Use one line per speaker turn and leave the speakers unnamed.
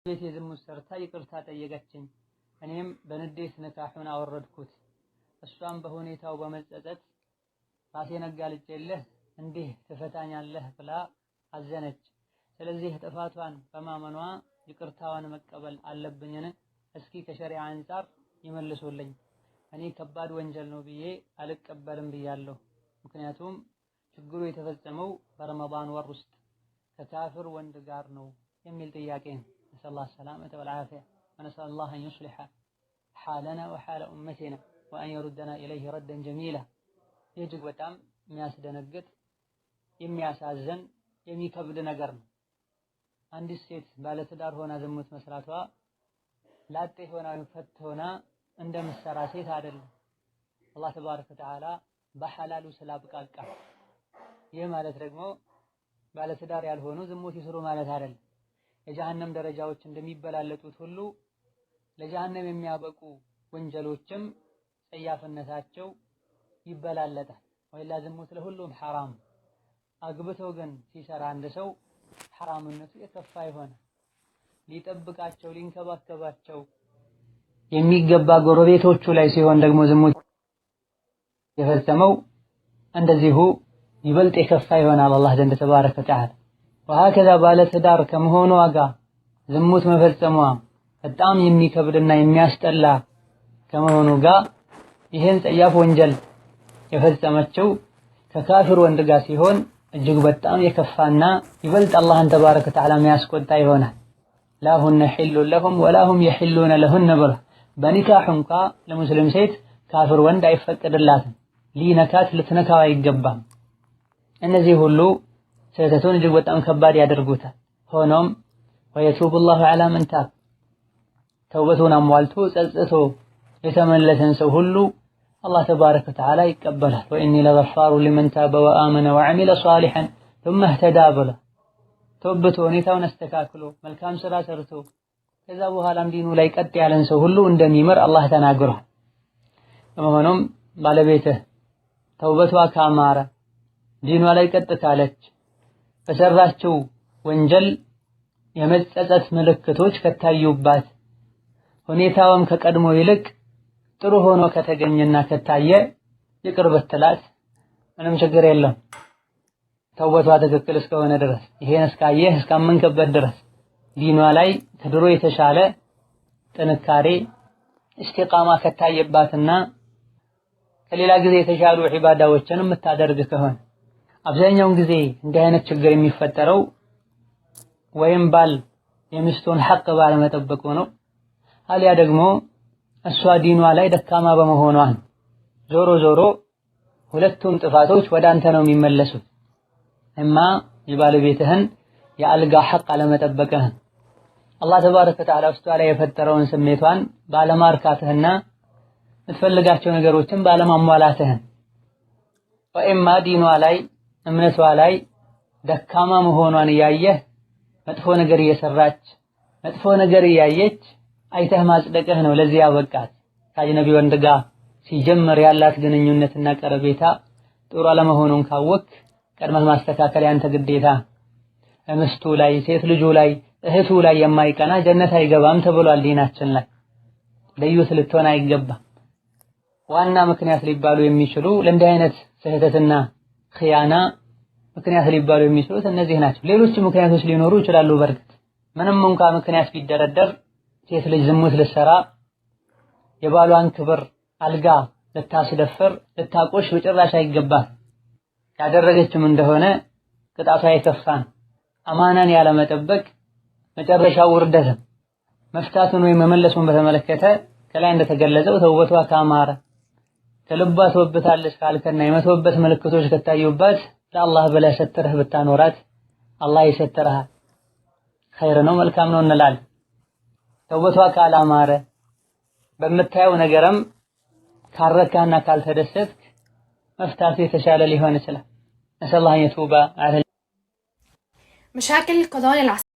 ቤት የዝሙት ሰርታ ይቅርታ ጠየቀችኝ። እኔም በንዴት ንካሑን አወረድኩት። እሷም በሁኔታው በመጸጸት ራሴን አጋልጬልህ እንዲህ ትፈታኛለህ ብላ አዘነች። ስለዚህ ጥፋቷን በማመኗ ይቅርታዋን መቀበል አለብኝን? እስኪ ከሸሪዓ አንፃር ይመልሱልኝ። እኔ ከባድ ወንጀል ነው ብዬ አልቀበልም ብያለሁ። ምክንያቱም ችግሩ የተፈጸመው በረመዳን ወር ውስጥ ከካፍር ወንድ ጋር ነው የሚል ጥያቄ ነው። ነስአሉላህ ሰላመተ ወልዓፊያ ወነስአሉላህ አን ዩስሊሐ ሓለና ወሓለ ኡመቲና ወአን የሩደና ኢለይሂ ረደን ጀሚላ። ይህ እጅግ በጣም የሚያስደነግጥ የሚያሳዝን የሚከብድ ነገር ነው። አንዲት ሴት ባለትዳር ሆና ዝሙት መስራቷ ላጤ ሆና ፈት ሆና እንደምትሰራ ሴት አይደለም። አላህ ተባረከ ወተዓላ በሐላሉ ስላብቃቃ። ይህ ማለት ደግሞ ባለትዳር ያልሆኑ ዝሙት ይስሩ ማለት አይደለም። የጀሃነም ደረጃዎች እንደሚበላለጡት ሁሉ ለጀሃነም የሚያበቁ ወንጀሎችም ጸያፍነታቸው ይበላለጣል። ወይላ ዝሙት ለሁሉም ሐራም። አግብቶ ግን ሲሰራ አንድ ሰው ሐራምነቱ የከፋ ይሆናል። ሊጠብቃቸው ሊንከባከባቸው የሚገባ ጎረቤቶቹ ላይ ሲሆን ደግሞ ዝሙት የፈጸመው እንደዚሁ ይበልጥ የከፋ ይሆናል አላህ ዘንድ ተባረከ ወተዓላ። ወሀከዛ ባለትዳር ከመሆኗ ጋር ዝሙት መፈጸሟ በጣም የሚከብድና የሚያስጠላ ከመሆኑ ጋር ይህን ጸያፍ ወንጀል የፈጸመችው ከካፊር ወንድ ጋር ሲሆን እጅግ በጣም የከፋና ይበልጥ አላህን ተባረከ ወተዓላ የሚያስቆጣ ይሆናል። ላሁነ ሒሉን ለሁም ወላሁም የሒሉነ ለሁነ ብሎ በኒካህ እንኳ ለሙስሊም ሴት ካፊር ወንድ አይፈቀድላትም። ሊነካት ልትነካው አይገባም። እነዚህ ሁሉ ስህተቱን እጅግ በጣም ከባድ ያደርጉታል። ሆኖም ወየቱቡላሁ ዐላ መን ታብ ተውበቱን አሟልቶ ጸጽቶ የተመለሰን ሰው ሁሉ አላህ ተባረከ ወተዓላ ይቀበላል። ወኢኒ ለገፋሩ ሊመን ታበ ወአመነ ወዐሚለ ሷሊሐን ثم اهتدى ብሎ ተውበቱ ሁኔታውን አስተካክሎ መልካም ስራ ሰርቶ ከዛ በኋላም ዲኑ ላይ ቀጥ ያለን ሰው ሁሉ እንደሚመር አላህ ተናግሯል። በመሆኑም ባለቤትህ ተውበቷ ካማረ ዲኗ ላይ ቀጥ ካለች በሰራችው ወንጀል የመጸጸት ምልክቶች ከታዩባት ሁኔታውም ከቀድሞ ይልቅ ጥሩ ሆኖ ከተገኘና ከታየ ይቅር ብትላት ምንም ችግር የለም። ተውበቷ ትክክል እስከሆነ ድረስ ይሄን እስካየህ እስካመንከበት ድረስ ዲኗ ላይ ከድሮ የተሻለ ጥንካሬ እስቲቃማ ከታየባትና ከሌላ ጊዜ የተሻሉ ዒባዳዎችን የምታደርግ ከሆነ አብዛኛውን ጊዜ እንዲህ አይነት ችግር የሚፈጠረው ወይም ባል የሚስቱን ሐቅ ባለመጠበቁ ነው፣ አሊያ ደግሞ እሷ ዲኗ ላይ ደካማ በመሆኗ ነው። ዞሮ ዞሮ ሁለቱም ጥፋቶች ወደ አንተ ነው የሚመለሱት። እማ የባለቤትህን የአልጋ ሐቅ አለመጠበቅህን አላህ ተባረከ ወተዓላ ውስጧ ላይ የፈጠረውን ስሜቷን ባለማርካትህና የምትፈልጋቸው ነገሮችን ባለማሟላትህን፣ ወይማ ዲኗ ላይ እምነቷ ላይ ደካማ መሆኗን እያየህ መጥፎ ነገር እየሰራች መጥፎ ነገር እያየች አይተህ ማጽደቅህ ነው ለዚህ ያበቃት። ከአጅነቢ ወንድ ጋር ሲጀምር ያላት ግንኙነትና ቀረቤታ ጥሩ አለመሆኑን ካወቅ ቀድመህ ማስተካከል ያንተ ግዴታ። ምስቱ ላይ ሴት ልጁ ላይ እህቱ ላይ የማይቀና ጀነት አይገባም ተብሏል ዲናችን ላይ። ለዩት ልትሆን አይገባም። ዋና ምክንያት ሊባሉ የሚችሉ ለእንዲህ አይነት ስህተትና ኺያና ምክንያት ሊባሉ የሚችሉት እነዚህ ናቸው። ሌሎች ምክንያቶች ሊኖሩ ይችላሉ። በርግጥ ምንም እንኳ ምክንያት ቢደረደር ሴት ልጅ ዝሙት ልትሰራ የባሏን ክብር አልጋ ልታስደፍር ልታቆሽ በጭራሽ አይገባም። ያደረገችም እንደሆነ ቅጣቷ የከፋን አማናን ያለመጠበቅ መጨረሻው ውርደት። መፍታቱን ወይም መመለሱን በተመለከተ ከላይ እንደተገለጸው ተውበቷ ካማረ ከልቧ ተወብታለች ካልከና የመተውበት ምልክቶች ከታዩባት ለአላህ ብለህ ሰትረህ ብታኖራት አላህ ይሰትርሃል። ኸይር ነው መልካም ነው እንላለን። ተውበቷ ካላማረ በምታየው ነገርም ካረካና ካልተደሰትክ መፍታቱ የተሻለ ሊሆን ይችላል። ነስአሉላህ አን የቱባ ዐለ
مشاكل القضايا